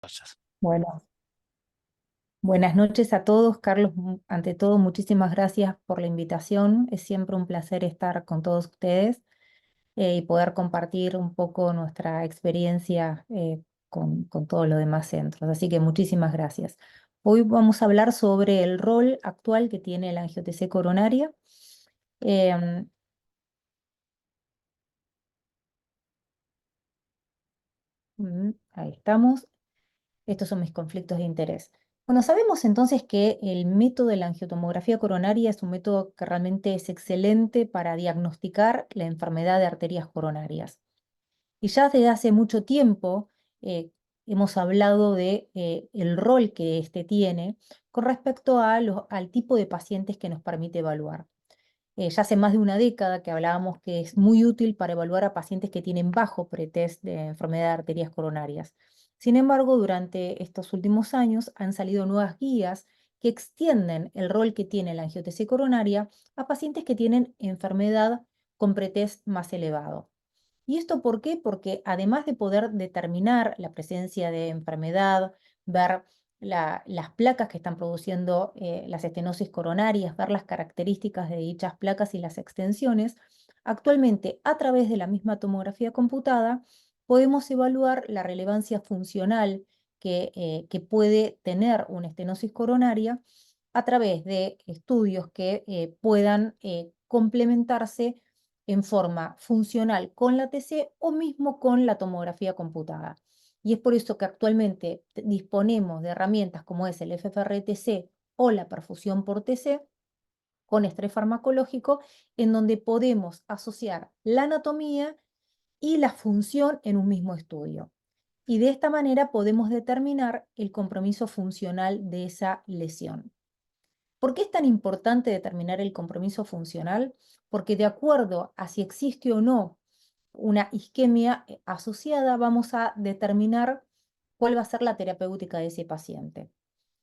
Gracias. Bueno, buenas noches a todos. Carlos, ante todo, muchísimas gracias por la invitación. Es siempre un placer estar con todos ustedes y poder compartir un poco nuestra experiencia con todos los demás centros. Así que muchísimas gracias. Hoy vamos a hablar sobre el rol actual que tiene la angiotensina coronaria. Em, Ahí estamos. Estos son mis conflictos de interés. Bueno, sabemos entonces que el método de la angiotomografía coronaria es un método que realmente es excelente para diagnosticar la enfermedad de arterias coronarias. Y ya desde hace mucho tiempo hemos hablado de el rol que este tiene con respecto a al tipo de pacientes que nos permite evaluar. Ya hace más de una década que hablábamos que es muy útil para evaluar a pacientes que tienen bajo pretest de enfermedad de arterias coronarias. Sin embargo, durante estos últimos años han salido nuevas guías que extienden el rol que tiene la angiotensina coronaria a pacientes que tienen enfermedad con pretest más elevado. ¿Y esto por qué? Porque además de poder determinar la presencia de enfermedad, ver las placas que están produciendo las estenosis coronarias, ver las características de dichas placas y las extensiones, actualmente a través de la misma tomografía computada podemos evaluar la relevancia funcional que puede tener una estenosis coronaria a través de estudios que puedan complementarse en forma funcional con la TC o mismo con la tomografía computada. Y es por eso que actualmente disponemos de herramientas como es el FFRTC o la perfusión por TC con estrés farmacológico, en donde podemos asociar la anatomía y la función en un mismo estudio. Y de esta manera podemos determinar el compromiso funcional de esa lesión. ¿Por qué es tan importante determinar el compromiso funcional? Porque de acuerdo a si existe o no una isquemia asociada, vamos a determinar cuál va a ser la terapéutica de ese paciente.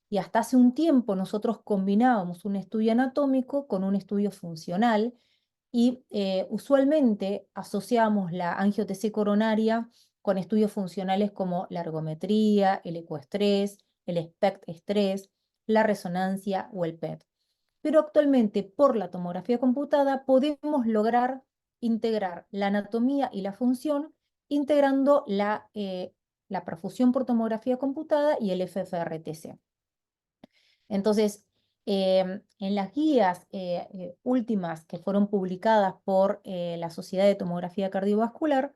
Y hasta hace un tiempo nosotros combinábamos un estudio anatómico con un estudio funcional y usualmente asociamos la angiotensina coronaria con estudios funcionales como la ergometría, el ecoestrés, el SPECT-estrés, la resonancia o el PET. Pero actualmente por la tomografía computada podemos lograr integrar la anatomía y la función integrando la perfusión por tomografía computada y el FFRTC. Entonces, en las guías últimas que fueron publicadas por la Sociedad de Tomografía Cardiovascular,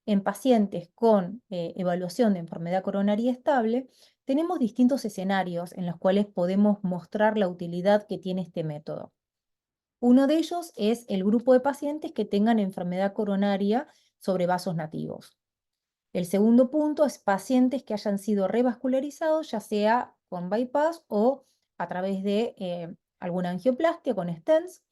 en pacientes con evaluación de enfermedad coronaria estable, tenemos distintos escenarios en los cuales podemos mostrar la utilidad que tiene este método. Uno de ellos es el grupo de pacientes que tengan enfermedad coronaria sobre vasos nativos. El segundo punto es pacientes que hayan sido revascularizados, ya sea con bypass o a través de alguna angioplastia con stents.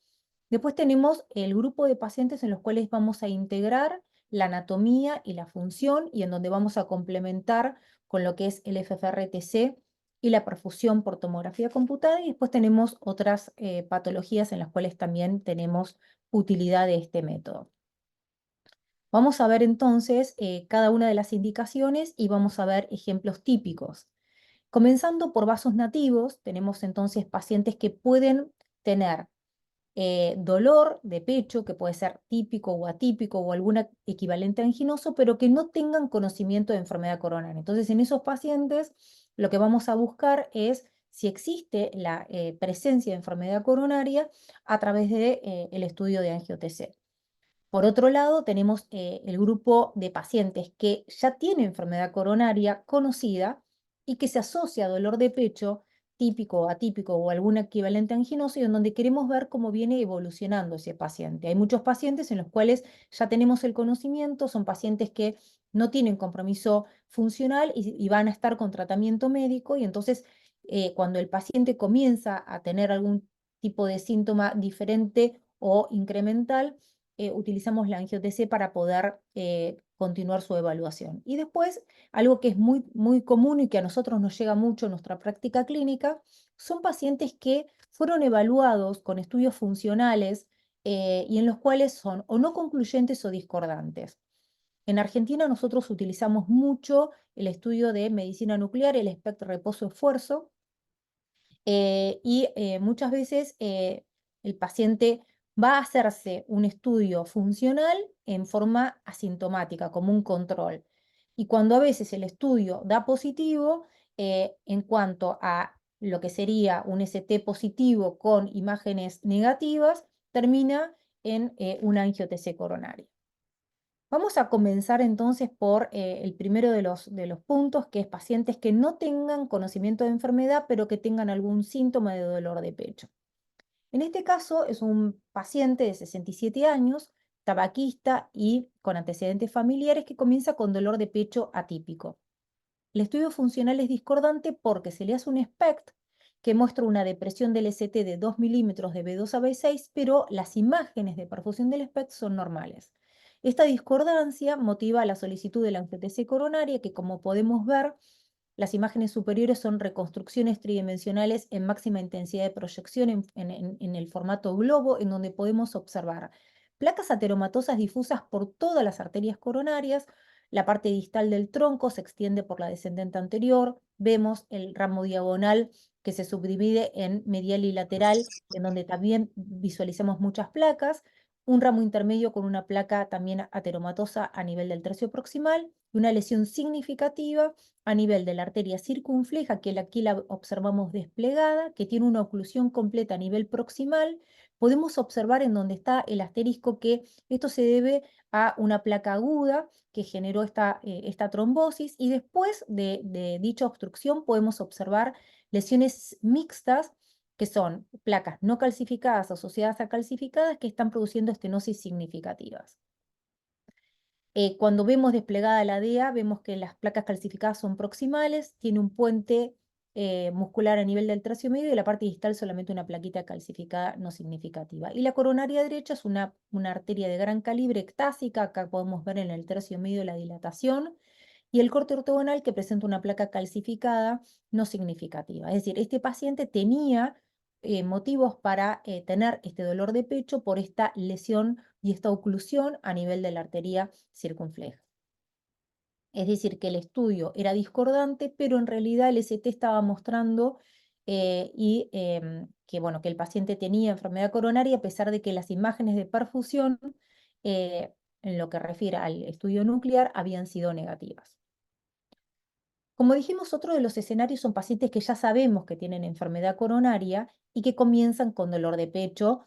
Después tenemos el grupo de pacientes en los cuales vamos a integrar la anatomía y la función y en donde vamos a complementar con lo que es el FFRTC y la perfusión por tomografía computada. Y después tenemos otras patologías en las cuales también tenemos utilidad de este método. Vamos a ver entonces cada una de las indicaciones y vamos a ver ejemplos típicos. Comenzando por vasos nativos, tenemos entonces pacientes que pueden tener dolor de pecho, que puede ser típico o atípico o algún equivalente anginoso, pero que no tengan conocimiento de enfermedad coronaria. Entonces, en esos pacientes, lo que vamos a buscar es si existe la presencia de enfermedad coronaria a través de, el estudio de angio-TC. Por otro lado, tenemos el grupo de pacientes que ya tienen enfermedad coronaria conocida y que se asocia a dolor de pecho típico, atípico o algún equivalente anginoso y en donde queremos ver cómo viene evolucionando ese paciente. Hay muchos pacientes en los cuales ya tenemos el conocimiento, son pacientes que no tienen compromiso funcional y van a estar con tratamiento médico y entonces cuando el paciente comienza a tener algún tipo de síntoma diferente o incremental, utilizamos la angio-TC para poder continuar su evaluación. Y después, algo que es muy, muy común y que a nosotros nos llega mucho en nuestra práctica clínica, son pacientes que fueron evaluados con estudios funcionales y en los cuales son o no concluyentes o discordantes. En Argentina nosotros utilizamos mucho el estudio de medicina nuclear, el SPECT reposo-esfuerzo, y muchas veces el paciente va a hacerse un estudio funcional en forma asintomática, como un control. Y cuando a veces el estudio da positivo, en cuanto a lo que sería un ST positivo con imágenes negativas, termina en una angio-TC coronaria. Vamos a comenzar entonces por el primero de los puntos, que es pacientes que no tengan conocimiento de enfermedad, pero que tengan algún síntoma de dolor de pecho. En este caso es un paciente de 67 años, tabaquista y con antecedentes familiares que comienza con dolor de pecho atípico. El estudio funcional es discordante porque se le hace un SPECT que muestra una depresión del ST de 2 milímetros de B2 a B6, pero las imágenes de perfusión del SPECT son normales. Esta discordancia motiva la solicitud de la angio-TC coronaria, que como podemos ver, las imágenes superiores son reconstrucciones tridimensionales en máxima intensidad de proyección en el formato globo, en donde podemos observar placas ateromatosas difusas por todas las arterias coronarias. La parte distal del tronco se extiende por la descendente anterior. Vemos el ramo diagonal que se subdivide en medial y lateral, en donde también visualizamos muchas placas. Un ramo intermedio con una placa también ateromatosa a nivel del tercio proximal y una lesión significativa a nivel de la arteria circunfleja, que aquí la observamos desplegada, que tiene una oclusión completa a nivel proximal. Podemos observar en donde está el asterisco que esto se debe a una placa aguda que generó esta trombosis, y después de dicha obstrucción podemos observar lesiones mixtas, que son placas no calcificadas asociadas a calcificadas que están produciendo estenosis significativas. Cuando vemos desplegada la DEA, vemos que las placas calcificadas son proximales, tiene un puente muscular a nivel del tercio medio y la parte distal solamente una plaquita calcificada no significativa. Y la coronaria derecha es una arteria de gran calibre ectásica, acá podemos ver en el tercio medio la dilatación, y el corte ortogonal que presenta una placa calcificada no significativa. Es decir, este paciente tenía motivos para tener este dolor de pecho por esta lesión y esta oclusión a nivel de la arteria circunfleja. Es decir, que el estudio era discordante, pero en realidad el ST estaba mostrando bueno, que el paciente tenía enfermedad coronaria, a pesar de que las imágenes de perfusión, en lo que refiere al estudio nuclear, habían sido negativas. Como dijimos, otro de los escenarios son pacientes que ya sabemos que tienen enfermedad coronaria y que comienzan con dolor de pecho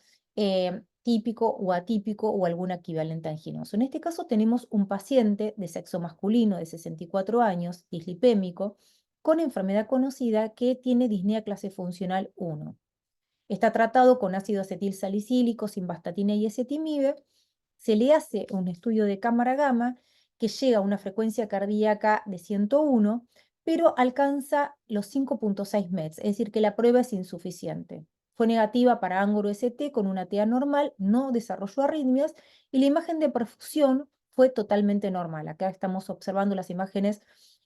típico o atípico o algún equivalente anginoso. En este caso tenemos un paciente de sexo masculino de 64 años, dislipémico, con enfermedad conocida, que tiene disnea clase funcional 1. Está tratado con ácido acetil salicílico, simvastatina y ezetimibe. Se le hace un estudio de cámara gamma que llega a una frecuencia cardíaca de 101, pero alcanza los 5.6 METs, es decir, que la prueba es insuficiente. Fue negativa para ángulo ST con una TA normal, no desarrolló arritmias, y la imagen de perfusión fue totalmente normal. Acá estamos observando las imágenes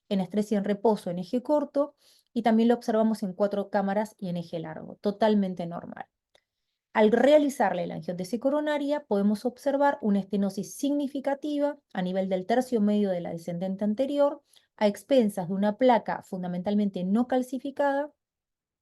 en estrés y en reposo en eje corto, y también lo observamos en 4 cámaras y en eje largo, totalmente normal. Al realizarle la angiotensina coronaria, podemos observar una estenosis significativa a nivel del tercio medio de la descendente anterior, a expensas de una placa fundamentalmente no calcificada,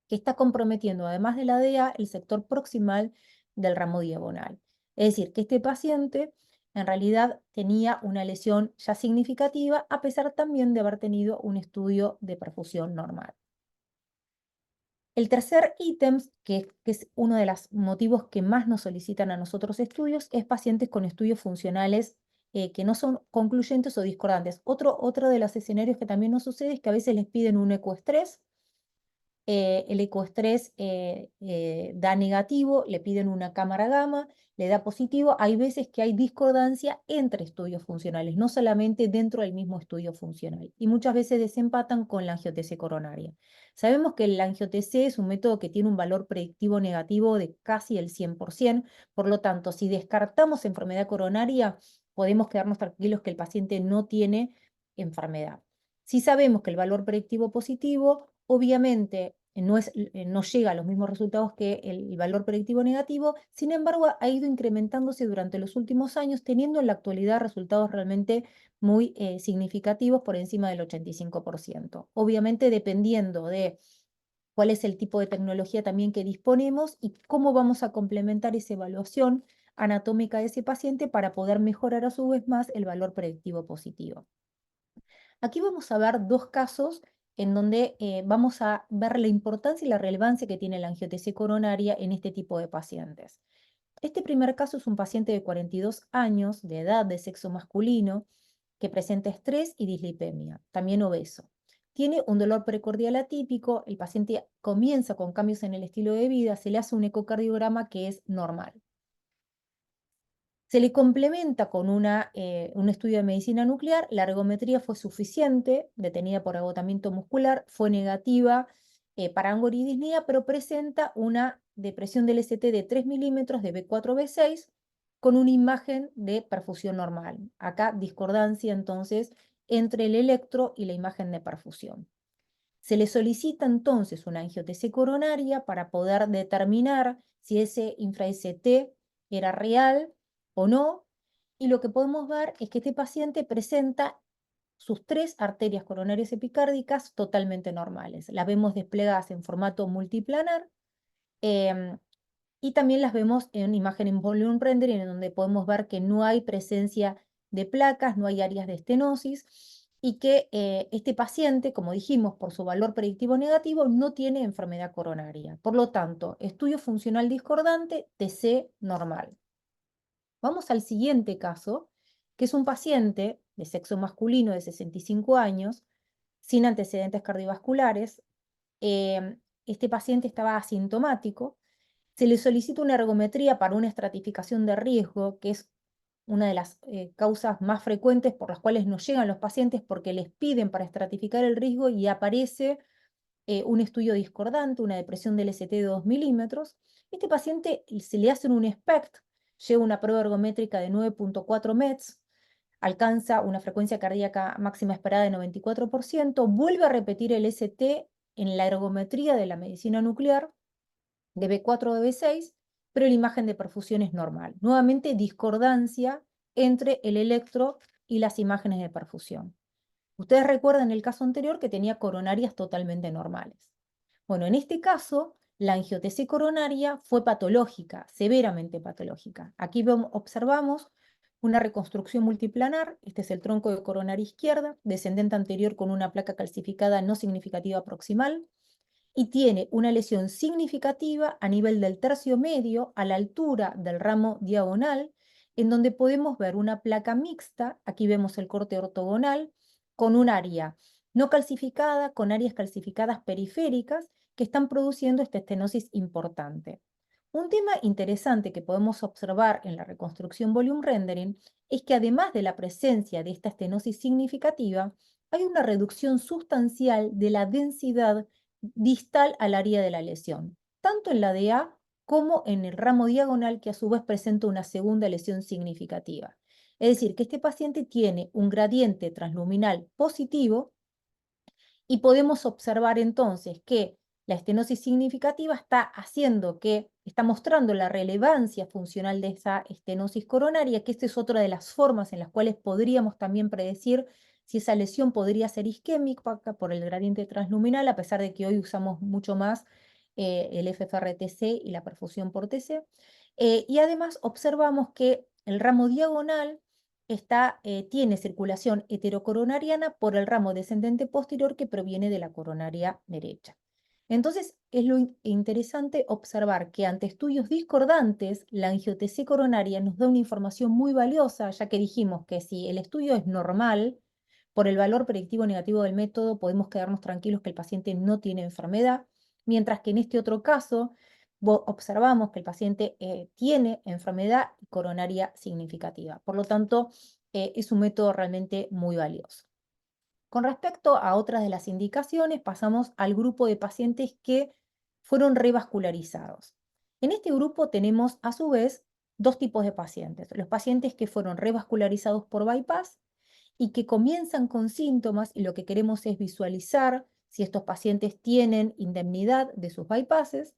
que está comprometiendo, además de la DEA, el sector proximal del ramo diagonal. Es decir, que este paciente en realidad tenía una lesión ya significativa, a pesar también de haber tenido un estudio de perfusión normal. El tercer ítem, que es uno de los motivos que más nos solicitan a nosotros estudios, es pacientes con estudios funcionales que no son concluyentes o discordantes. Otro de los escenarios que también nos sucede es que a veces les piden un ecoestrés. El ecoestrés da negativo, le piden una cámara gamma, le da positivo. Hay veces que hay discordancia entre estudios funcionales, no solamente dentro del mismo estudio funcional. Y muchas veces desempatan con la angio-TC coronaria. Sabemos que la angio-TC es un método que tiene un valor predictivo negativo de casi el 100%, por lo tanto, si descartamos enfermedad coronaria, podemos quedarnos tranquilos que el paciente no tiene enfermedad. Si sabemos que el valor predictivo positivo, obviamente no llega a los mismos resultados que el valor predictivo negativo. Sin embargo, ha ido incrementándose durante los últimos años, teniendo en la actualidad resultados realmente muy significativos por encima del 85%. Obviamente dependiendo de cuál es el tipo de tecnología también que disponemos y cómo vamos a complementar esa evaluación anatómica de ese paciente para poder mejorar a su vez más el valor predictivo positivo. Aquí vamos a ver dos casos en donde vamos a ver la importancia y la relevancia que tiene la angiotensina coronaria en este tipo de pacientes. Este primer caso es un paciente de 42 años, de edad, de sexo masculino, que presenta estrés y dislipemia, también obeso. Tiene un dolor precordial atípico, el paciente comienza con cambios en el estilo de vida, se le hace un ecocardiograma que es normal. Se le complementa con un estudio de medicina nuclear, la ergometría fue suficiente, detenida por agotamiento muscular, fue negativa para angiorritmia, pero presenta una depresión del ST de 3 milímetros de B4-B6 con una imagen de perfusión normal. Acá discordancia entonces entre el electro y la imagen de perfusión. Se le solicita entonces una angiotensina coronaria para poder determinar si ese infra-ST era real o no, y lo que podemos ver es que este paciente presenta sus 3 arterias coronarias epicárdicas totalmente normales. Las vemos desplegadas en formato multiplanar, em, y también las vemos en imagen en volume rendering, en donde podemos ver que no hay presencia de placas, no hay áreas de estenosis, y que este paciente, como dijimos, por su valor predictivo negativo, no tiene enfermedad coronaria. Por lo tanto, estudio funcional discordante, TC normal. Vamos al siguiente caso, que es un paciente de sexo masculino de 65 años, sin antecedentes cardiovasculares. Este paciente estaba asintomático. Se le solicita una ergometría para una estratificación de riesgo, que es una de las causas más frecuentes por las cuales nos llegan los pacientes porque les piden para estratificar el riesgo y aparece un estudio discordante, una depresión del ST de 2 milímetros. Este paciente se le hace un SPECT, lleva una prueba ergométrica de 9.4 METs, alcanza una frecuencia cardíaca máxima esperada de 94%, vuelve a repetir el ST en la ergometría de la medicina nuclear, de B4 o de B6, pero la imagen de perfusión es normal. Nuevamente, discordancia entre el electro y las imágenes de perfusión. Ustedes recuerdan el caso anterior que tenía coronarias totalmente normales. Bueno, en este caso, la angiotensina coronaria fue patológica, severamente patológica. Aquí observamos una reconstrucción multiplanar. Este es el tronco de coronaria izquierda, descendente anterior con una placa calcificada no significativa proximal, y tiene una lesión significativa a nivel del tercio medio, a la altura del ramo diagonal, en donde podemos ver una placa mixta. Aquí vemos el corte ortogonal, con un área no calcificada, con áreas calcificadas periféricas que están produciendo esta estenosis importante. Un tema interesante que podemos observar en la reconstrucción volume rendering es que además de la presencia de esta estenosis significativa, hay una reducción sustancial de la densidad distal al área de la lesión, tanto en la DA como en el ramo diagonal, que a su vez presenta una segunda lesión significativa. Es decir, que este paciente tiene un gradiente transluminal positivo y podemos observar entonces que la estenosis significativa está mostrando la relevancia funcional de esa estenosis coronaria, que esta es otra de las formas en las cuales podríamos también predecir si esa lesión podría ser isquémica por el gradiente transluminal, a pesar de que hoy usamos mucho más el FFRTC y la perfusión por TC. Y además observamos que el ramo diagonal tiene circulación heterocoronariana por el ramo descendente posterior que proviene de la coronaria derecha. Entonces, es lo interesante observar que ante estudios discordantes, la angiotensina coronaria nos da una información muy valiosa, ya que dijimos que si el estudio es normal, por el valor predictivo negativo del método, podemos quedarnos tranquilos que el paciente no tiene enfermedad, mientras que en este otro caso, observamos que el paciente tiene enfermedad coronaria significativa. Por lo tanto, es un método realmente muy valioso. Con respecto a otras de las indicaciones, pasamos al grupo de pacientes que fueron revascularizados. En este grupo tenemos, a su vez, dos tipos de pacientes. Los pacientes que fueron revascularizados por bypass y que comienzan con síntomas, y lo que queremos es visualizar si estos pacientes tienen indemnidad de sus bypasses.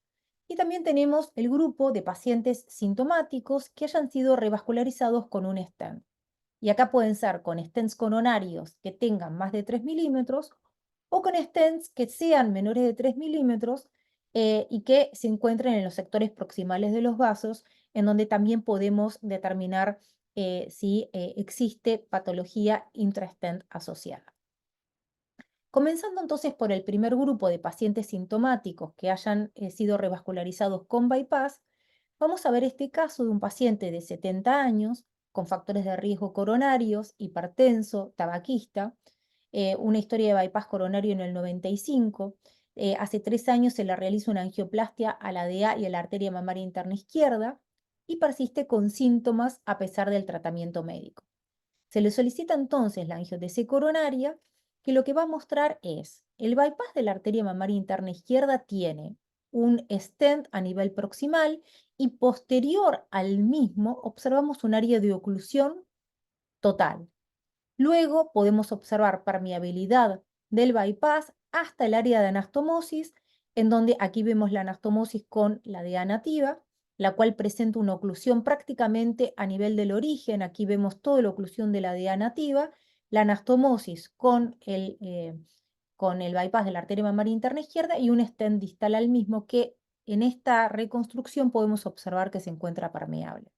Y también tenemos el grupo de pacientes sintomáticos que hayan sido revascularizados con un stent. Y acá pueden ser con stents coronarios que tengan más de 3 milímetros o con stents que sean menores de 3 milímetros y que se encuentren en los sectores proximales de los vasos, en donde también podemos determinar si existe patología intrastent asociada. Comenzando entonces por el primer grupo de pacientes sintomáticos que hayan sido revascularizados con bypass, vamos a ver este caso de un paciente de 70 años con factores de riesgo coronarios, hipertenso, tabaquista, una historia de bypass coronario en el 95. Hace 3 años se le realiza una angioplastia a la DA y a la arteria mamaria interna izquierda y persiste con síntomas a pesar del tratamiento médico. Se le solicita entonces la angiotesia coronaria, que lo que va a mostrar es el bypass de la arteria mamaria interna izquierda tiene un stent a nivel proximal y posterior al mismo observamos un área de oclusión total. Luego podemos observar permeabilidad del bypass hasta el área de anastomosis, en donde aquí vemos la anastomosis con la DEA nativa, la cual presenta una oclusión prácticamente a nivel del origen. Aquí vemos toda la oclusión de la DEA nativa, la anastomosis con el bypass de la arteria mamaria interna izquierda y un stent distal al mismo que en esta reconstrucción podemos observar que se encuentra permeable.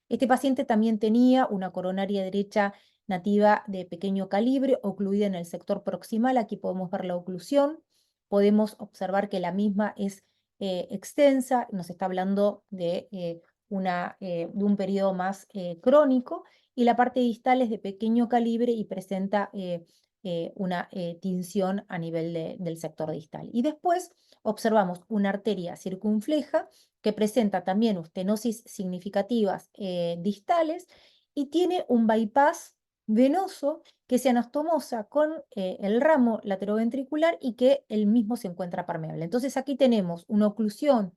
Este paciente también tenía una coronaria derecha nativa de pequeño calibre, ocluida en el sector proximal. Aquí podemos ver la oclusión. Podemos observar que la misma es extensa, nos está hablando de un periodo más crónico, y la parte distal es de pequeño calibre y presenta una tinción a nivel del sector distal. Y después observamos una arteria circunfleja que presenta también stenosis significativas distales y tiene un bypass venoso que se anastomosa con el ramo lateroventricular y que el mismo se encuentra permeable. Entonces aquí tenemos una oclusión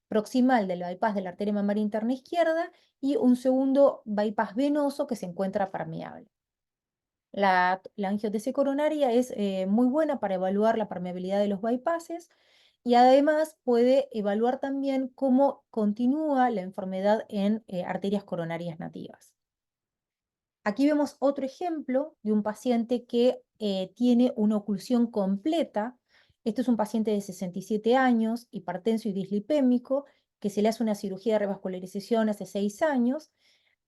proximal del bypass de la arteria mamaria interna izquierda y un segundo bypass venoso que se encuentra permeable. La angiotesia coronaria es muy buena para evaluar la permeabilidad de los bypasses y además puede evaluar también cómo continúa la enfermedad en arterias coronarias nativas. Aquí vemos otro ejemplo de un paciente que tiene una oclusión completa. Este es un paciente de 67 años, hipertenso y dislipémico, que se le hace una cirugía de revascularización hace 6 años.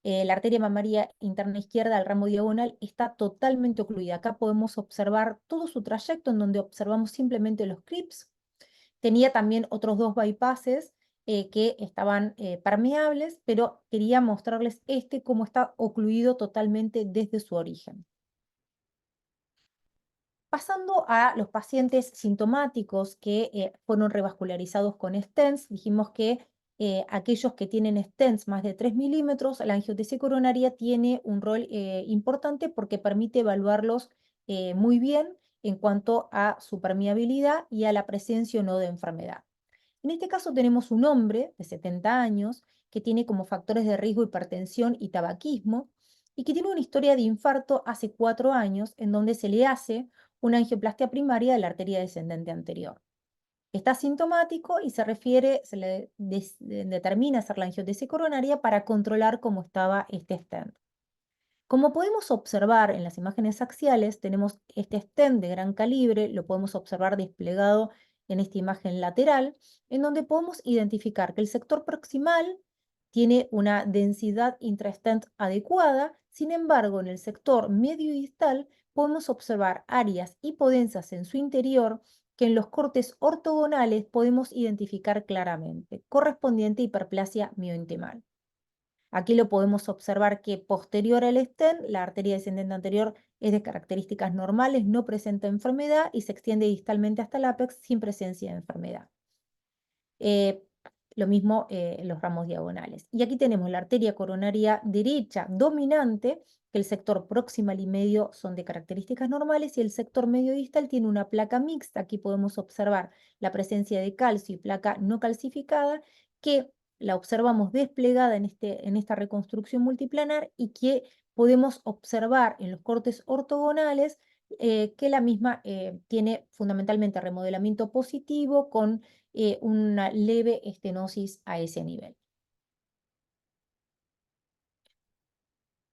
La arteria mamaria interna izquierda al ramo diagonal está totalmente ocluida. Acá podemos observar todo su trayecto en donde observamos simplemente los clips. Tenía también otros 2 bypasses que estaban permeables, pero quería mostrarles cómo está ocluido totalmente desde su origen. Pasando a los pacientes sintomáticos que fueron revascularizados con stents, dijimos que aquellos que tienen stents más de 3 milímetros, la angiotesia coronaria tiene un rol importante porque permite evaluarlos muy bien en cuanto a su permeabilidad y a la presencia o no de enfermedad. En este caso tenemos un hombre de 70 años que tiene como factores de riesgo hipertensión y tabaquismo y que tiene una historia de infarto hace 4 años en donde se le hace una angioplastia primaria de la arteria descendente anterior. Está sintomático y se le determina hacer la angiotesia coronaria para controlar cómo estaba este stent. Como podemos observar en las imágenes axiales, tenemos este stent de gran calibre, lo podemos observar desplegado en esta imagen lateral, en donde podemos identificar que el sector proximal tiene una densidad intrastent adecuada. Sin embargo, en el sector medio y distal podemos observar áreas hipodensas en su interior que en los cortes ortogonales podemos identificar claramente, correspondiente a hiperplasia miointimal. Aquí lo podemos observar que posterior al stent, la arteria descendente anterior es de características normales, no presenta enfermedad y se extiende distalmente hasta el ápex sin presencia de enfermedad. Eh, lo mismo en los ramos diagonales. Y aquí tenemos la arteria coronaria derecha dominante, que el sector proximal y medio son de características normales, y el sector medio distal tiene una placa mixta. Aquí podemos observar la presencia de calcio y placa no calcificada, que la observamos desplegada en esta reconstrucción multiplanar y que podemos observar en los cortes ortogonales que la misma tiene fundamentalmente remodelamiento positivo con una leve estenosis a ese nivel.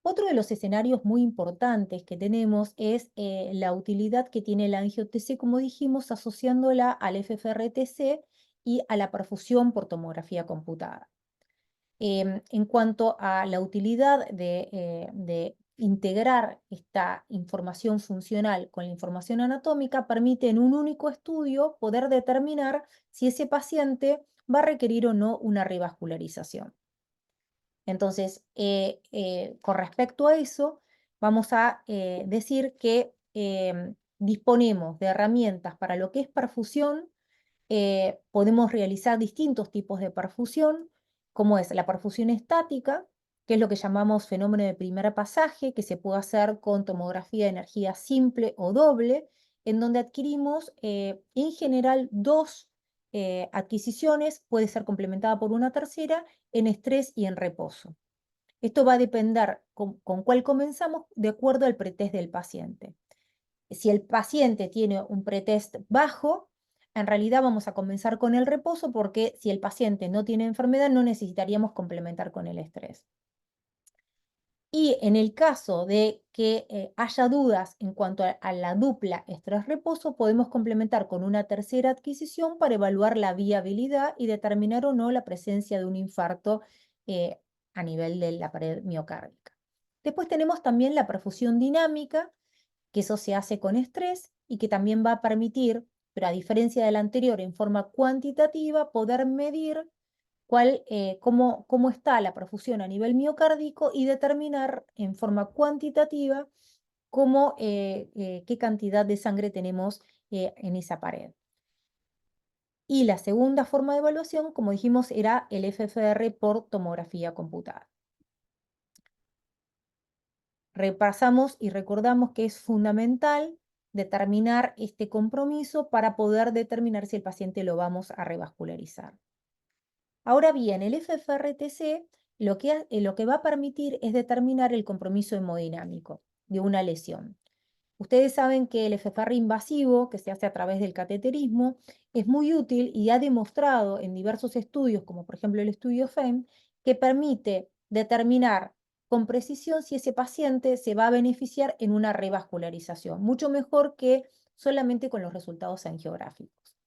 Otro de los escenarios muy importantes que tenemos es la utilidad que tiene la angio-TC, como dijimos, asociándola al FFRTC y a la perfusión por tomografía computada. En cuanto a la utilidad de integrar esta información funcional con la información anatómica, permite en un único estudio poder determinar si ese paciente va a requerir o no una revascularización. Entonces, con respecto a eso, vamos a decir que disponemos de herramientas para lo que es perfusión. Podemos realizar distintos tipos de perfusión, como es la perfusión estática, que es lo que llamamos fenómeno de primer pasaje, que se puede hacer con tomografía de energía simple o doble, en donde adquirimos en general dos adquisiciones, puede ser complementada por una tercera, en estrés y en reposo. Esto va a depender con cuál comenzamos de acuerdo al pretest del paciente. Si el paciente tiene un pretest bajo, en realidad vamos a comenzar con el reposo porque si el paciente no tiene enfermedad no necesitaríamos complementar con el estrés. Y en el caso de que haya dudas en cuanto a la dupla estrés-reposo, podemos complementar con una tercera adquisición para evaluar la viabilidad y determinar o no la presencia de un infarto a nivel de la pared miocárdica. Después tenemos también la perfusión dinámica, que eso se hace con estrés y que también va a permitir, pero a diferencia de la anterior, en forma cuantitativa, poder medir cómo está la perfusión a nivel miocárdico y determinar en forma cuantitativa qué cantidad de sangre tenemos en esa pared. Y la segunda forma de evaluación, como dijimos, era el FFR por tomografía computada. Repasamos y recordamos que es fundamental determinar este compromiso para poder determinar si el paciente lo vamos a revascularizar. Ahora bien, el FFRTC lo que va a permitir es determinar el compromiso hemodinámico de una lesión. Ustedes saben que el FFR invasivo, que se hace a través del cateterismo, es muy útil y ha demostrado en diversos estudios, como por ejemplo el estudio FEM, que permite determinar con precisión si ese paciente se va a beneficiar en una revascularización, mucho mejor que solamente con los resultados angiográficos.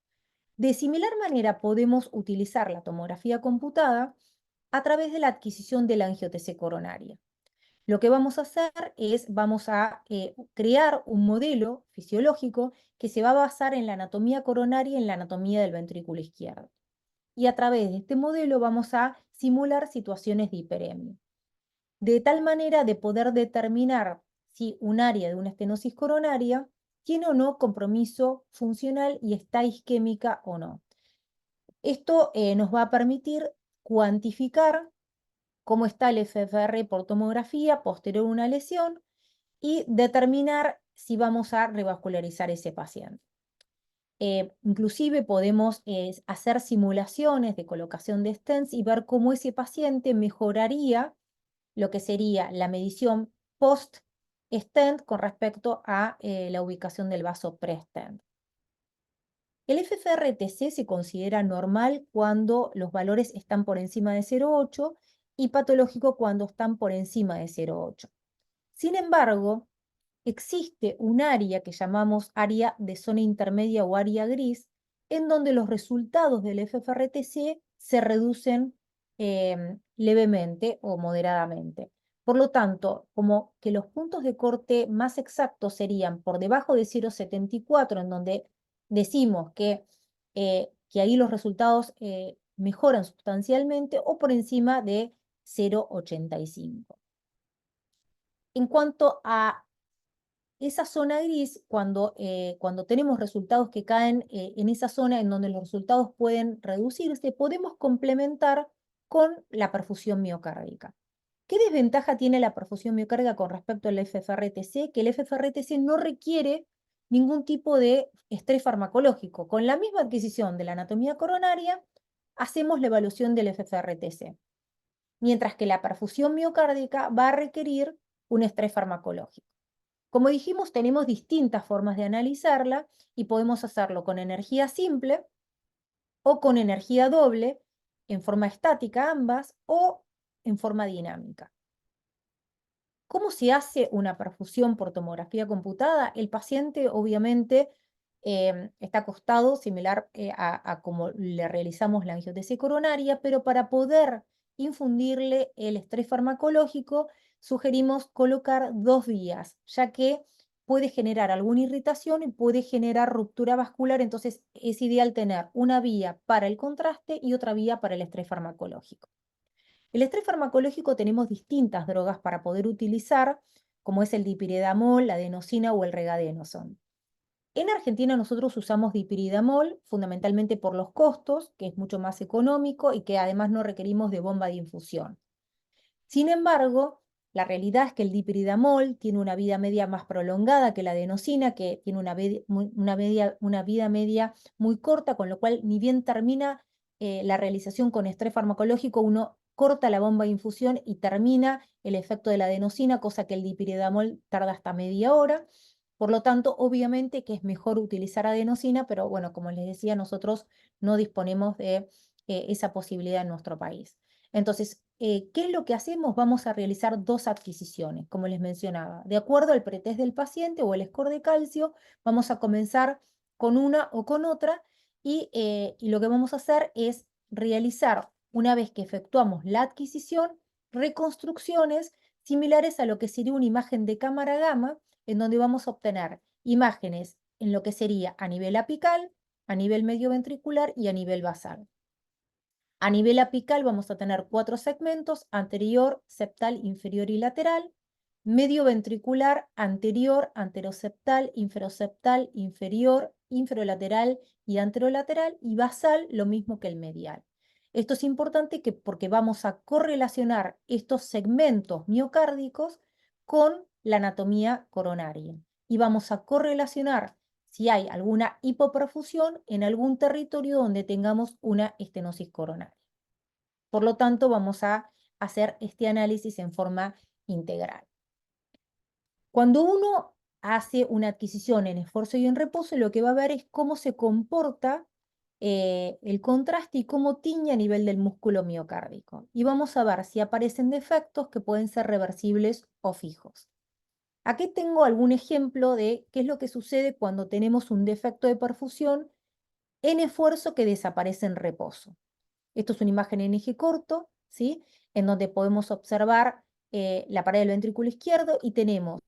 De similar manera, podemos utilizar la tomografía computada a través de la adquisición de la angio-TC coronaria. Lo que vamos a hacer es, vamos a crear un modelo fisiológico que se va a basar en la anatomía coronaria y en la anatomía del ventrículo izquierdo. Y a través de este modelo vamos a simular situaciones de hiperemia, de tal manera de poder determinar si un área de una estenosis coronaria tiene o no compromiso funcional y está isquémica o no. Esto nos va a permitir cuantificar cómo está el FFR por tomografía posterior a una lesión y determinar si vamos a revascularizar ese paciente. Inclusive podemos hacer simulaciones de colocación de stents y ver cómo ese paciente mejoraría lo que sería la medición post-stent con respecto a la ubicación del vaso pre-stent. El FFRTC se considera normal cuando los valores están por encima de 0,8 y patológico cuando están por encima de 0,8. Sin embargo, existe un área que llamamos área de zona intermedia o área gris, en donde los resultados del FFRTC se reducen levemente o moderadamente. Por lo tanto, como que los puntos de corte más exactos serían por debajo de 0,74, en donde decimos que ahí los resultados mejoran sustancialmente, o por encima de 0,85. En cuanto a esa zona gris, cuando tenemos resultados que caen en esa zona en donde los resultados pueden reducirse, podemos complementar con la perfusión miocárdica. ¿Qué desventaja tiene la perfusión miocárdica con respecto al FFRTC? Que el FFRTC no requiere ningún tipo de estrés farmacológico. Con la misma adquisición de la anatomía coronaria, hacemos la evaluación del FFRTC, mientras que la perfusión miocárdica va a requerir un estrés farmacológico. Como dijimos, tenemos distintas formas de analizarla y podemos hacerlo con energía simple o con energía doble, en forma estática ambas, o en forma dinámica. ¿Cómo se hace una perfusión por tomografía computada? El paciente obviamente está acostado similar a como le realizamos la angiotesia coronaria, pero para poder infundirle el estrés farmacológico, sugerimos colocar 2 vías, ya que puede generar alguna irritación y puede generar ruptura vascular, entonces es ideal tener una vía para el contraste y otra vía para el estrés farmacológico. El estrés farmacológico tenemos distintas drogas para poder utilizar, como es el dipiridamol, la adenosina o el regadenoson. En Argentina nosotros usamos dipiridamol fundamentalmente por los costos, que es mucho más económico y que además no requerimos de bomba de infusión. Sin embargo, la realidad es que el dipiridamol tiene una vida media más prolongada que la adenosina, que tiene una vida media muy corta, con lo cual ni bien termina la realización con estrés farmacológico, uno corta la bomba de infusión y termina el efecto de la adenosina, cosa que el dipiridamol tarda hasta media hora. Por lo tanto, obviamente que es mejor utilizar adenosina, pero bueno, como les decía, nosotros no disponemos de esa posibilidad en nuestro país. Entonces, ¿qué es lo que hacemos? Vamos a realizar 2 adquisiciones, como les mencionaba. De acuerdo al pretest del paciente o el score de calcio, vamos a comenzar con una o con otra y lo que vamos a hacer es realizar, una vez que efectuamos la adquisición, reconstrucciones similares a lo que sería una imagen de cámara gamma, en donde vamos a obtener imágenes en lo que sería a nivel apical, a nivel medio ventricular y a nivel basal. A nivel apical vamos a tener 4 segmentos: anterior, septal, inferior y lateral. Medio ventricular: anterior, anteroseptal, inferoseptal, inferior, inferolateral y anterolateral. Y basal, lo mismo que el medial. Esto es importante porque vamos a correlacionar estos segmentos miocárdicos con la anatomía coronaria. Y vamos a correlacionar si hay alguna hipoperfusión en algún territorio donde tengamos una estenosis coronaria. Por lo tanto, vamos a hacer este análisis en forma integral. Cuando uno hace una adquisición en esfuerzo y en reposo, lo que va a ver es cómo se comporta el contraste y cómo tiñe a nivel del músculo miocárdico. Y vamos a ver si aparecen defectos que pueden ser reversibles o fijos. Aquí tengo algún ejemplo de qué es lo que sucede cuando tenemos un defecto de perfusión en esfuerzo que desaparece en reposo. Esto es una imagen en eje corto, ¿sí? En donde podemos observar la pared del ventrículo izquierdo y tenemos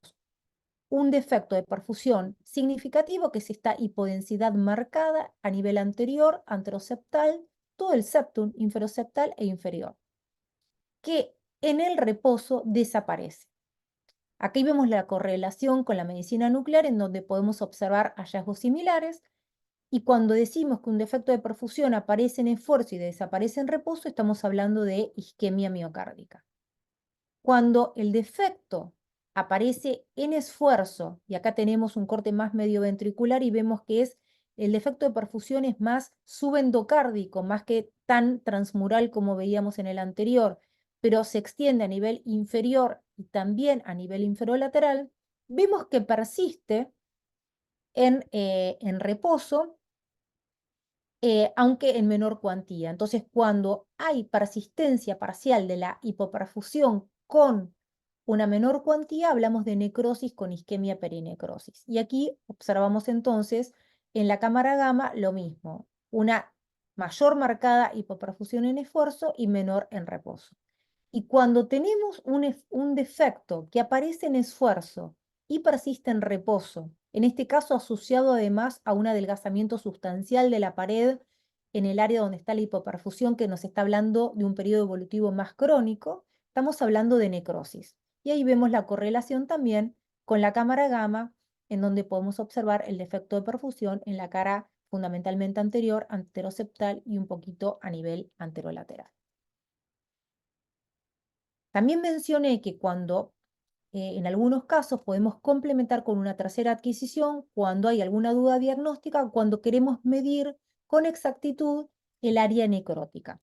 un defecto de perfusión significativo, que es esta hipodensidad marcada a nivel anterior, anteroseptal, todo el septum inferoseptal e inferior, que en el reposo desaparece. Aquí vemos la correlación con la medicina nuclear, en donde podemos observar hallazgos similares. Y cuando decimos que un defecto de perfusión aparece en esfuerzo y desaparece en reposo, estamos hablando de isquemia miocárdica. Cuando el defecto aparece en esfuerzo, y acá tenemos un corte más medioventricular y vemos que el defecto de perfusión es más subendocárdico, más que tan transmural como veíamos en el anterior, pero se extiende a nivel inferior y también a nivel inferolateral, vemos que persiste en reposo, aunque en menor cuantía. Entonces, cuando hay persistencia parcial de la hipoperfusión con una menor cuantía, hablamos de necrosis con isquemia perinecrosis. Y aquí observamos entonces en la cámara gamma lo mismo, una mayor marcada hipoperfusión en esfuerzo y menor en reposo. Y cuando tenemos un defecto que aparece en esfuerzo y persiste en reposo, en este caso asociado además a un adelgazamiento sustancial de la pared en el área donde está la hipoperfusión, que nos está hablando de un periodo evolutivo más crónico, estamos hablando de necrosis. Y ahí vemos la correlación también con la cámara gamma, en donde podemos observar el defecto de perfusión en la cara fundamentalmente anterior, anteroseptal y un poquito a nivel anterolateral. También mencioné que en algunos casos podemos complementar con una tercera adquisición cuando hay alguna duda diagnóstica, cuando queremos medir con exactitud el área necrótica.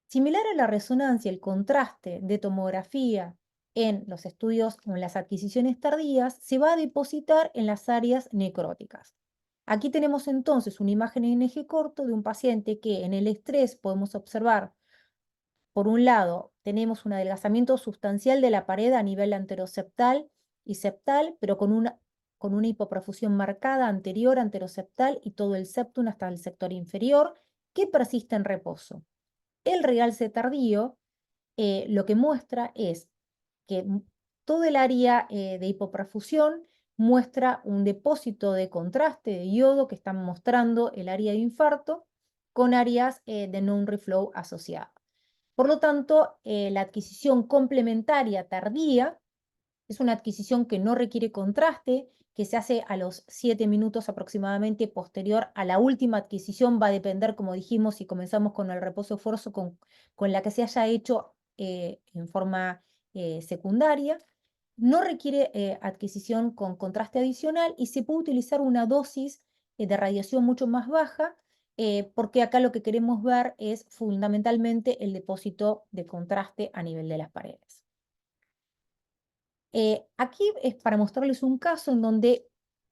Similar a la resonancia, el contraste de tomografía en los estudios o en las adquisiciones tardías, se va a depositar en las áreas necróticas. Aquí tenemos entonces una imagen en eje corto de un paciente que en el estrés podemos observar, por un lado, tenemos un adelgazamiento sustancial de la pared a nivel anteroseptal y septal, pero con una hipoperfusión marcada anterior, anteroseptal y todo el septum hasta el sector inferior, que persiste en reposo. El realce tardío lo que muestra es que todo el área de hipoperfusión muestra un depósito de contraste de yodo que están mostrando el área de infarto con áreas de non-reflow asociadas. Por lo tanto, la adquisición complementaria tardía es una adquisición que no requiere contraste, que se hace a los 7 minutos aproximadamente posterior a la última adquisición. Va a depender, como dijimos, si comenzamos con el reposo esfuerzo con la que se haya hecho en forma secundaria. No requiere adquisición con contraste adicional y se puede utilizar una dosis de radiación mucho más baja, porque acá lo que queremos ver es fundamentalmente el depósito de contraste a nivel de las paredes. Aquí es para mostrarles un caso en donde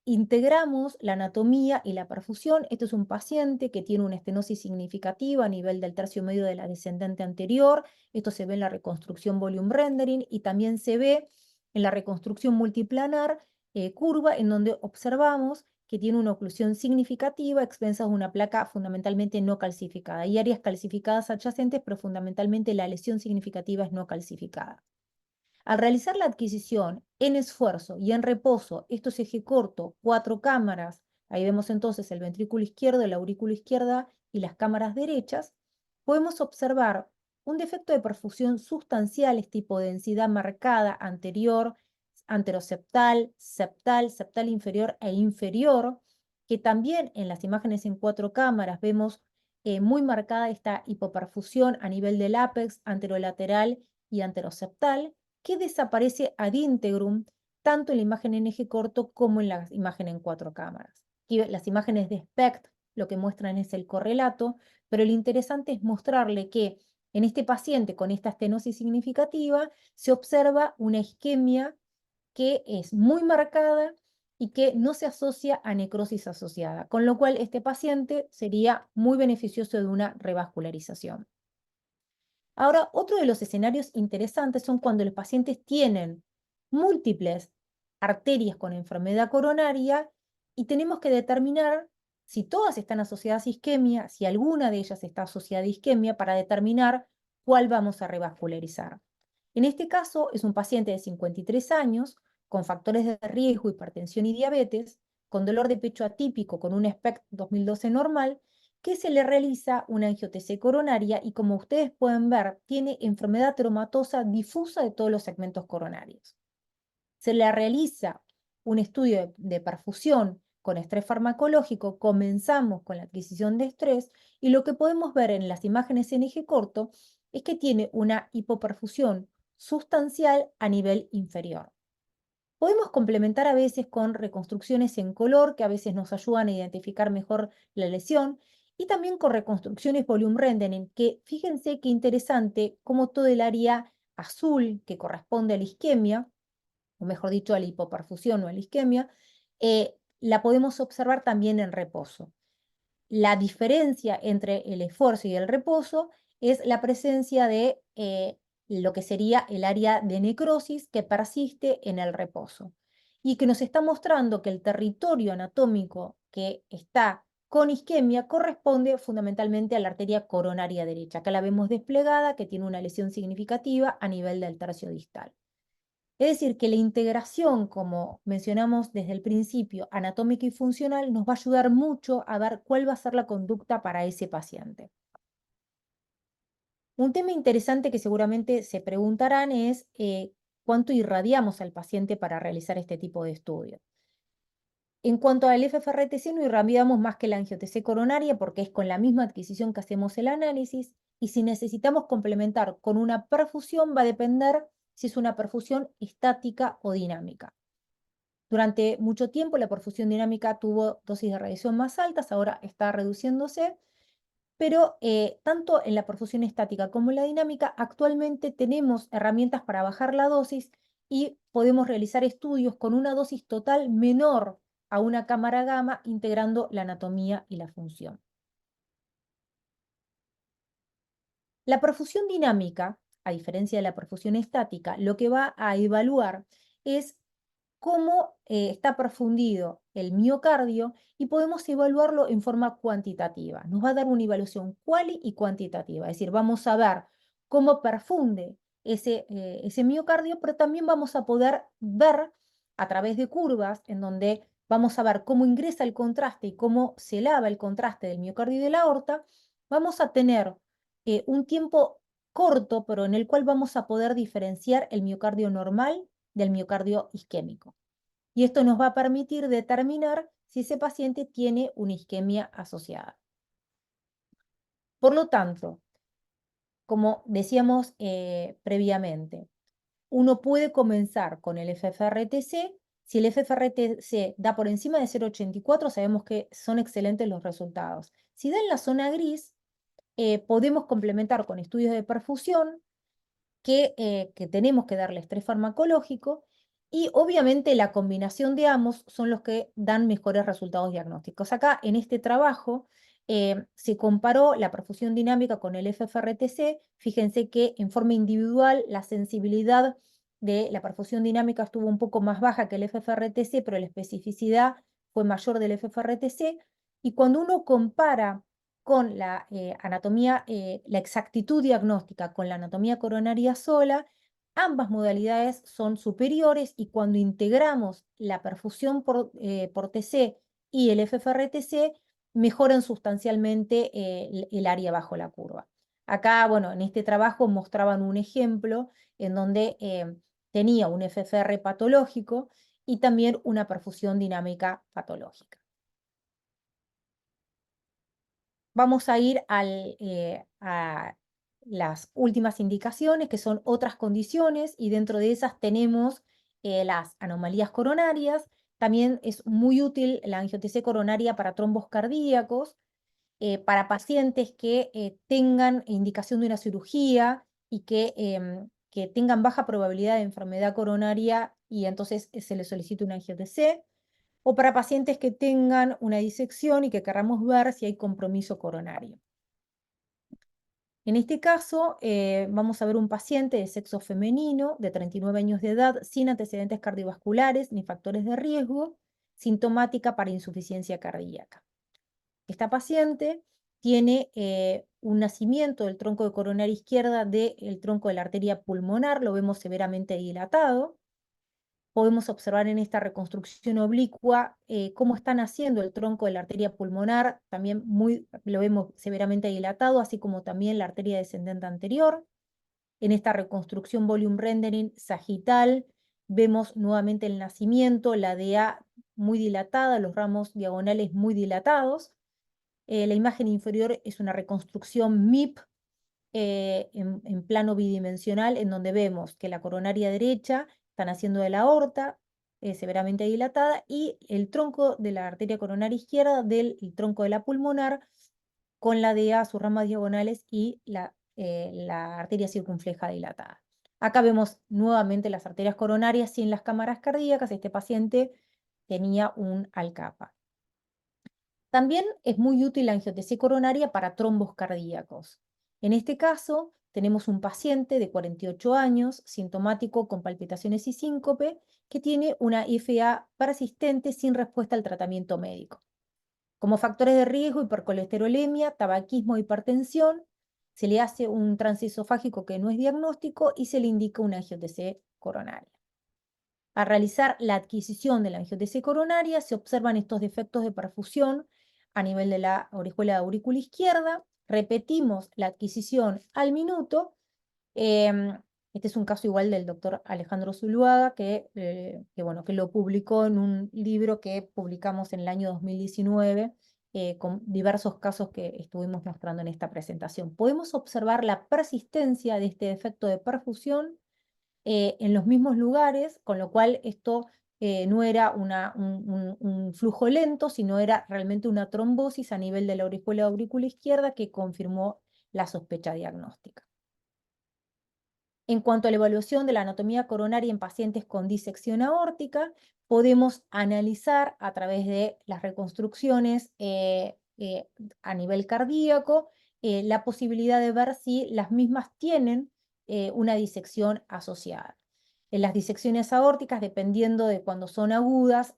integramos la anatomía y la perfusión. Este es un paciente que tiene una estenosis significativa a nivel del tercio medio de la descendente anterior. Esto se ve en la reconstrucción volume rendering y también se ve en la reconstrucción multiplanar curva, en donde observamos que tiene una oclusión significativa a expensas de una placa fundamentalmente no calcificada. Hay áreas calcificadas adyacentes, pero fundamentalmente la lesión significativa es no calcificada. Al realizar la adquisición en esfuerzo y en reposo, esto es eje corto, 4 cámaras, ahí vemos entonces el ventrículo izquierdo, la aurícula izquierda y las cámaras derechas, podemos observar un defecto de perfusión sustancial, es tipo densidad marcada anterior, anteroseptal, septal, septal inferior e inferior, que también en las imágenes en 4 cámaras vemos muy marcada esta hipoperfusión a nivel del ápex, anterolateral y anteroseptal, que desaparece ad integrum tanto en la imagen en eje corto como en la imagen en 4 cámaras. Aquí las imágenes de SPECT lo que muestran es el correlato, pero lo interesante es mostrarle que en este paciente con esta estenosis significativa se observa una isquemia que es muy marcada y que no se asocia a necrosis asociada, con lo cual este paciente sería muy beneficioso de una revascularización. Ahora, otro de los escenarios interesantes son cuando los pacientes tienen múltiples arterias con enfermedad coronaria y tenemos que determinar si todas están asociadas a isquemia, si alguna de ellas está asociada a isquemia, para determinar cuál vamos a revascularizar. En este caso, es un paciente de 53 años con factores de riesgo, hipertensión y diabetes, con dolor de pecho atípico, con un SPECT 2012 normal, que se le realiza una angiotc coronaria y, como ustedes pueden ver, tiene enfermedad traumatosa difusa de todos los segmentos coronarios. Se le realiza un estudio de perfusión con estrés farmacológico, comenzamos con la adquisición de estrés y lo que podemos ver en las imágenes en eje corto es que tiene una hipoperfusión sustancial a nivel inferior. Podemos complementar a veces con reconstrucciones en color que a veces nos ayudan a identificar mejor la lesión y también con reconstrucciones volume rendering, que fíjense qué interesante cómo todo el área azul que corresponde a la isquemia, o mejor dicho a la hipoperfusión o a la isquemia, la podemos observar también en reposo. La diferencia entre el esfuerzo y el reposo es la presencia de lo que sería el área de necrosis que persiste en el reposo y que nos está mostrando que el territorio anatómico que está con isquemia corresponde fundamentalmente a la arteria coronaria derecha. Acá la vemos desplegada, que tiene una lesión significativa a nivel del tercio distal. Es decir, que la integración, como mencionamos desde el principio, anatómica y funcional, nos va a ayudar mucho a ver cuál va a ser la conducta para ese paciente. Un tema interesante que seguramente se preguntarán es cuánto irradiamos al paciente para realizar este tipo de estudio. En cuanto al FFRTC, no irradiamos más que la angiotc coronaria porque es con la misma adquisición que hacemos el análisis, y si necesitamos complementar con una perfusión va a depender si es una perfusión estática o dinámica. Durante mucho tiempo la perfusión dinámica tuvo dosis de radiación más altas, ahora está reduciéndose, Pero tanto en la perfusión estática como en la dinámica, actualmente tenemos herramientas para bajar la dosis y podemos realizar estudios con una dosis total menor a una cámara gamma, integrando la anatomía y la función. La perfusión dinámica, a diferencia de la perfusión estática, lo que va a evaluar es cómo está perfundido el miocardio y podemos evaluarlo en forma cuantitativa. Nos va a dar una evaluación quali y cuantitativa, es decir, vamos a ver cómo perfunde ese miocardio, pero también vamos a poder ver a través de curvas en donde vamos a ver cómo ingresa el contraste y cómo se lava el contraste del miocardio y de la aorta. Vamos a tener un tiempo corto, pero en el cual vamos a poder diferenciar el miocardio normal del miocardio isquémico. Y esto nos va a permitir determinar si ese paciente tiene una isquemia asociada. Por lo tanto, como decíamos previamente, uno puede comenzar con el FFRTC. Si el FFRTC da por encima de 0,84, sabemos que son excelentes los resultados. Si da en la zona gris, podemos complementar con estudios de perfusión que tenemos que darle estrés farmacológico y obviamente la combinación de ambos son los que dan mejores resultados diagnósticos. Acá en este trabajo se comparó la perfusión dinámica con el FFRTC. Fíjense que en forma individual la sensibilidad de la perfusión dinámica estuvo un poco más baja que el FFRTC, pero la especificidad fue mayor del FFRTC. Y cuando uno compara con la anatomía, la exactitud diagnóstica con la anatomía coronaria sola, ambas modalidades son superiores y cuando integramos la perfusión por TC y el FFRTC, mejoran sustancialmente el área bajo la curva. Acá, bueno, en este trabajo mostraban un ejemplo en donde tenía un FFR patológico y también una perfusión dinámica patológica. Vamos a ir a las últimas indicaciones, que son otras condiciones, y dentro de esas tenemos las anomalías coronarias. También es muy útil la angiotensina coronaria para trombos cardíacos, para pacientes que tengan indicación de una cirugía y que tengan baja probabilidad de enfermedad coronaria y entonces se les solicita una angiotensina, o para pacientes que tengan una disección y que queramos ver si hay compromiso coronario. En este caso, vamos a ver un paciente de sexo femenino de 39 años de edad, sin antecedentes cardiovasculares ni factores de riesgo, sintomática para insuficiencia cardíaca. Esta paciente tiene un nacimiento del tronco de coronaria izquierda del tronco de la arteria pulmonar, lo vemos severamente dilatado. Podemos observar en esta reconstrucción oblicua cómo están haciendo el tronco de la arteria pulmonar, también lo vemos severamente dilatado, así como también la arteria descendente anterior. En esta reconstrucción volume rendering sagital, vemos nuevamente el nacimiento, la DA muy dilatada, los ramos diagonales muy dilatados. La imagen inferior es una reconstrucción MIP en plano bidimensional, en donde vemos que la coronaria derecha está naciendo de la aorta, severamente dilatada, y el tronco de la arteria coronaria izquierda del tronco de la pulmonar, con la DA, sus ramas diagonales y la arteria circunfleja dilatada. Acá vemos nuevamente las arterias coronarias sin las cámaras cardíacas. Este paciente tenía un Alcapa. También es muy útil la angiotensina coronaria para trombos cardíacos. En este caso, tenemos un paciente de 48 años, sintomático con palpitaciones y síncope, que tiene una IFA persistente sin respuesta al tratamiento médico. Como factores de riesgo, hipercolesterolemia, tabaquismo, hipertensión, se le hace un transesofágico que no es diagnóstico y se le indica una angiotensina coronaria. Al realizar la adquisición de la angiotensina coronaria, se observan estos defectos de perfusión a nivel de la orejuela de aurícula izquierda. Repetimos la adquisición al minuto. Este es un caso igual del doctor Alejandro Zuluaga, que lo publicó en un libro que publicamos en el año 2019, con diversos casos que estuvimos mostrando en esta presentación. Podemos observar la persistencia de este defecto de perfusión en los mismos lugares, con lo cual esto no era un flujo lento, sino era realmente una trombosis a nivel de la aurícula izquierda que confirmó la sospecha diagnóstica. En cuanto a la evaluación de la anatomía coronaria en pacientes con disección aórtica, podemos analizar a través de las reconstrucciones a nivel cardíaco la posibilidad de ver si las mismas tienen una disección asociada. En las disecciones aórticas, dependiendo de cuando son agudas,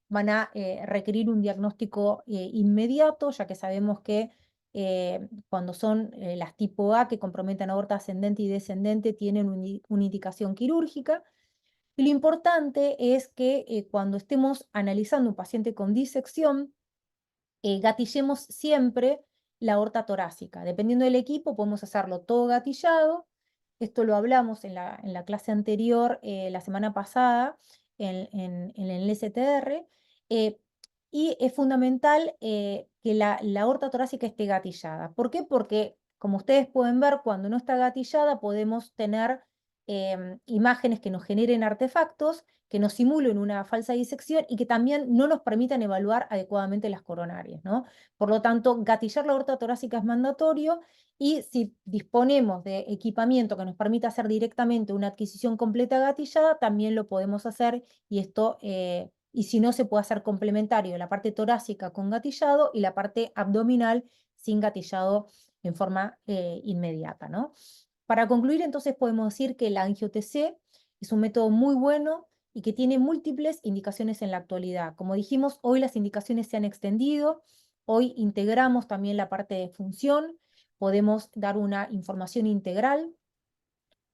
van a requerir un diagnóstico inmediato, ya que sabemos que cuando son las tipo A que comprometen aorta ascendente y descendente, tienen una indicación quirúrgica. Y lo importante es que cuando estemos analizando un paciente con disección, gatillemos siempre la aorta torácica. Dependiendo del equipo, podemos hacerlo todo gatillado. Esto lo hablamos en la clase anterior, la semana pasada, en el STR. eh, y es fundamental que la aorta torácica esté gatillada. ¿Por qué? Porque, como ustedes pueden ver, cuando no está gatillada podemos tener imágenes que nos generen artefactos, que nos simulen una falsa disección y que también no nos permitan evaluar adecuadamente las coronarias, ¿no? Por lo tanto, gatillar la aorta torácica es mandatorio y si disponemos de equipamiento que nos permita hacer directamente una adquisición completa gatillada, también lo podemos hacer y esto, y si no, se puede hacer complementario la parte torácica con gatillado y la parte abdominal sin gatillado en forma inmediata, ¿no? Para concluir, entonces podemos decir que la angio-TC es un método muy bueno y que tiene múltiples indicaciones en la actualidad. Como dijimos, hoy las indicaciones se han extendido, hoy integramos también la parte de función, podemos dar una información integral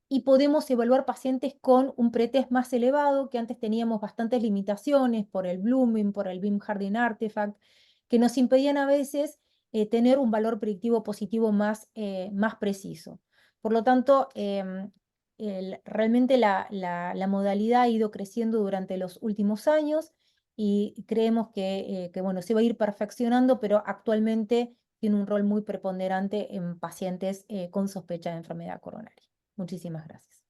y podemos evaluar pacientes con un pretest más elevado, que antes teníamos bastantes limitaciones por el Blooming, por el Beam-Harding Artifact, que nos impedían a veces tener un valor predictivo positivo más preciso. Por lo tanto, realmente la modalidad ha ido creciendo durante los últimos años y creemos que, bueno, se va a ir perfeccionando, pero actualmente tiene un rol muy preponderante en pacientes con sospecha de enfermedad coronaria. Muchísimas gracias.